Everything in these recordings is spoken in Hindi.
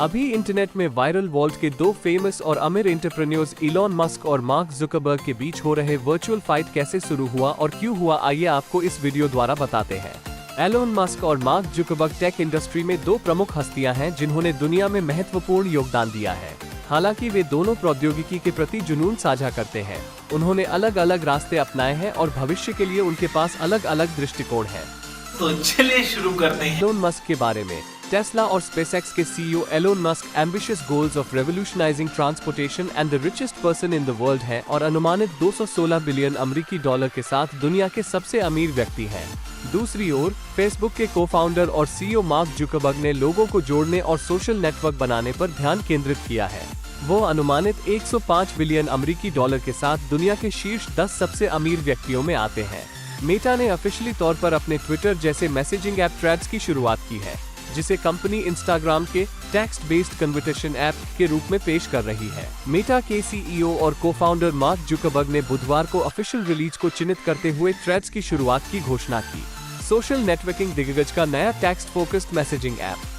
अभी इंटरनेट में वायरल वर्ल्ड के दो फेमस और अमीर एंटरप्रेन्योर्स इलॉन मस्क और मार्क जुकरबर्ग के बीच हो रहे वर्चुअल फाइट कैसे शुरू हुआ और क्यों हुआ, आइए आपको इस वीडियो द्वारा बताते हैं। एलोन मस्क और मार्क जुकरबर्ग टेक इंडस्ट्री में दो प्रमुख हस्तियां हैं जिन्होंने दुनिया में महत्वपूर्ण योगदान दिया है। हालांकि वे दोनों प्रौद्योगिकी के प्रति जुनून साझा करते हैं। उन्होंने अलग अलग रास्ते अपनाए हैं और भविष्य के लिए उनके पास अलग अलग दृष्टिकोण है। तो चलिए शुरू करते हैं। एलोन मस्क के बारे में। टेस्ला और स्पेसएक्स के CEO Elon Musk ambitious goals of revolutionising transportation and the richest person in the world हैं और अनुमानित 216 बिलियन अमेरिकी डॉलर के साथ दुनिया के सबसे अमीर व्यक्ति हैं। दूसरी ओर फेसबुक के को-फाउंडर और सीईओ मार्क जुकरबर्ग ने लोगों को जोड़ने और सोशल नेटवर्क बनाने पर ध्यान केंद्रित किया है। वो अनुमानित 105 बिलियन अमेरिकी डॉलर के साथ दुनिया के शीर्ष 10 सबसे अमीर व्यक्तियों में आते हैं। मेटा ने ऑफिशियली तौर पर अपने ट्विटर जैसे मैसेजिंग ऐप थ्रेड्स की शुरुआत की है, जिसे कंपनी इंस्टाग्राम के टेक्स्ट बेस्ड कन्वर्सेशन ऐप के रूप में पेश कर रही है। मेटा के सीईओ और को-फाउंडर मार्क जुकरबर्ग ने बुधवार को ऑफिशियल रिलीज को चिन्हित करते हुए थ्रेड्स की शुरुआत की घोषणा की। सोशल नेटवर्किंग दिग्गज का नया text focused messaging app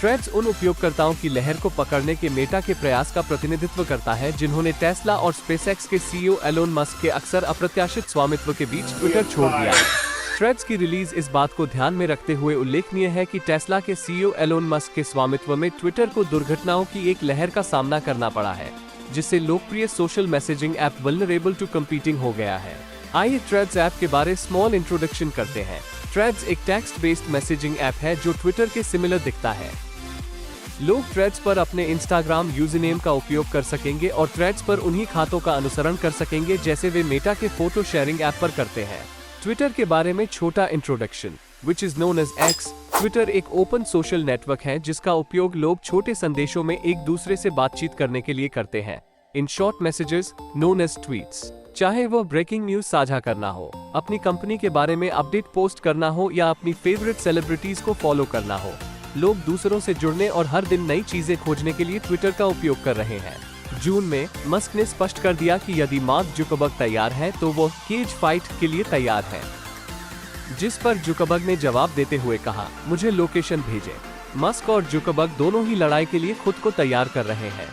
threads उन उपयोगकर्ताओं की लहर को पकड़ने के मेटा के प्रयास का प्रतिनिधित्व करता है जिन्होंने टेस्ला और स्पेसएक्स के सीईओ एलोन मस्क के अक्सर अप्रत्याशित स्वामित्व के बीच ट्विटर छोड़ दिया है। थ्रेड्स की रिलीज इस बात को ध्यान में रखते हुए उल्लेखनीय है कि टेस्ला के सीईओ एलोन मस्क के स्वामित्व में ट्विटर को दुर्घटनाओं की एक लहर का सामना करना पड़ा है, जिससे लोकप्रिय social messaging app vulnerable to competing हो गया है। आइए थ्रेड्स ऐप के बारे स्मॉल इंट्रोडक्शन करते हैं। थ्रेड्स एक टेक्स्ट बेस्ड मैसेजिंग ऐप है जो ट्विटर के सिमिलर दिखता है। लोग थ्रेड्स पर अपने इंस्टाग्राम यूजरनेम का उपयोग कर सकेंगे और थ्रेड्स पर उन्हीं खातों का अनुसरण कर सकेंगे जैसे वे मेटा के फोटो शेयरिंग ऐप पर करते हैं। ट्विटर के बारे में छोटा introduction. Which is known as X. Twitter एक ओपन सोशल नेटवर्क है जिसका उपयोग लोग छोटे संदेशों में एक दूसरे से बातचीत करने के लिए करते हैं। इन short messages known as tweets. चाहे वह ब्रेकिंग न्यूज साझा करना हो, अपनी कंपनी के बारे में अपडेट पोस्ट करना हो या अपनी फेवरेट सेलिब्रिटीज को फॉलो करना हो, लोग दूसरों से जुड़ने और हर दिन नई चीजें खोजने के लिए ट्विटर का उपयोग कर रहे हैं। जून में मस्क ने स्पष्ट कर दिया कि यदि मार्क जुकरबर्ग तैयार है तो वो केज फाइट के लिए तैयार है, जिस पर जुकरबर्ग ने जवाब देते हुए कहा, मुझे लोकेशन भेजें। मस्क और जुकरबर्ग दोनों ही लड़ाई के लिए खुद को तैयार कर रहे हैं।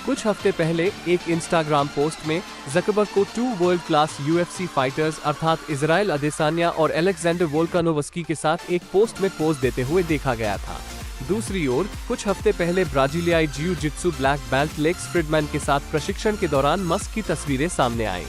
कुछ हफ्ते पहले एक इंस्टाग्राम पोस्ट में जुकरबर्ग को 2 वर्ल्ड क्लास UFC फाइटर्स अर्थात इजराइल अदेसान्या और अलेक्जेंडर वोल्कानोवस्की के साथ एक पोस्ट में पोज देते हुए देखा गया था। दूसरी ओर कुछ हफ्ते पहले ब्राजीलियाई जियू जित्सु ब्लैक बेल्ट लेक्स फ्रिडमैन के साथ प्रशिक्षण के दौरान मस्क की तस्वीरें सामने आईं।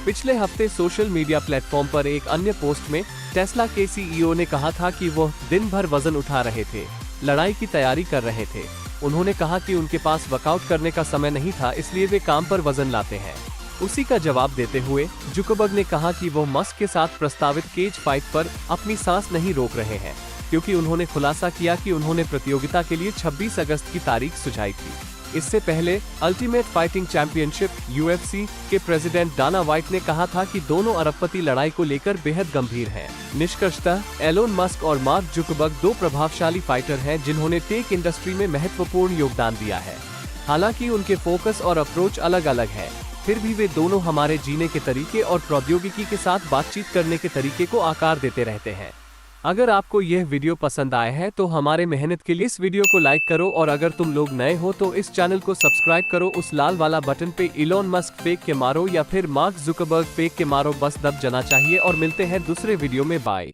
पिछले हफ्ते सोशल मीडिया प्लेटफॉर्म पर एक अन्य पोस्ट में टेस्ला के सीईओ ने कहा था कि वह दिन भर वजन उठा रहे थे, लड़ाई की तैयारी कर रहे थे। उन्होंने कहा कि उनके पास वर्कआउट करने का समय नहीं था, इसलिए वे काम पर वजन लाते हैं। उसी का जवाब देते हुए जुकरबर्ग ने कहा कि वो मस्क के साथ प्रस्तावित केज फाइट पर अपनी सांस नहीं रोक रहे हैं, क्योंकि उन्होंने खुलासा किया कि उन्होंने प्रतियोगिता के लिए 26 अगस्त की तारीख सुझाई थी। इससे पहले अल्टीमेट फाइटिंग चैंपियनशिप UFC के प्रेसिडेंट डाना व्हाइट ने कहा था कि दोनों अरबपति लड़ाई को लेकर बेहद गंभीर हैं। निष्कर्षतः एलोन मस्क और मार्क जुकरबर्ग दो प्रभावशाली फाइटर हैं जिन्होंने टेक इंडस्ट्री में महत्वपूर्ण योगदान दिया है। हालांकि उनके फोकस और अप्रोच अलग अलग है, फिर भी वे दोनों हमारे जीने के तरीके और प्रौद्योगिकी के साथ बातचीत करने के तरीके को आकार देते रहते हैं। अगर आपको यह वीडियो पसंद आया है तो हमारे मेहनत के लिए इस वीडियो को लाइक करो और अगर तुम लोग नए हो तो इस चैनल को सब्सक्राइब करो। उस लाल वाला बटन पे इलॉन मस्क फेक के मारो या फिर मार्क जुकरबर्ग फेक के मारो, बस दब जाना चाहिए। और मिलते हैं दूसरे वीडियो में। बाय।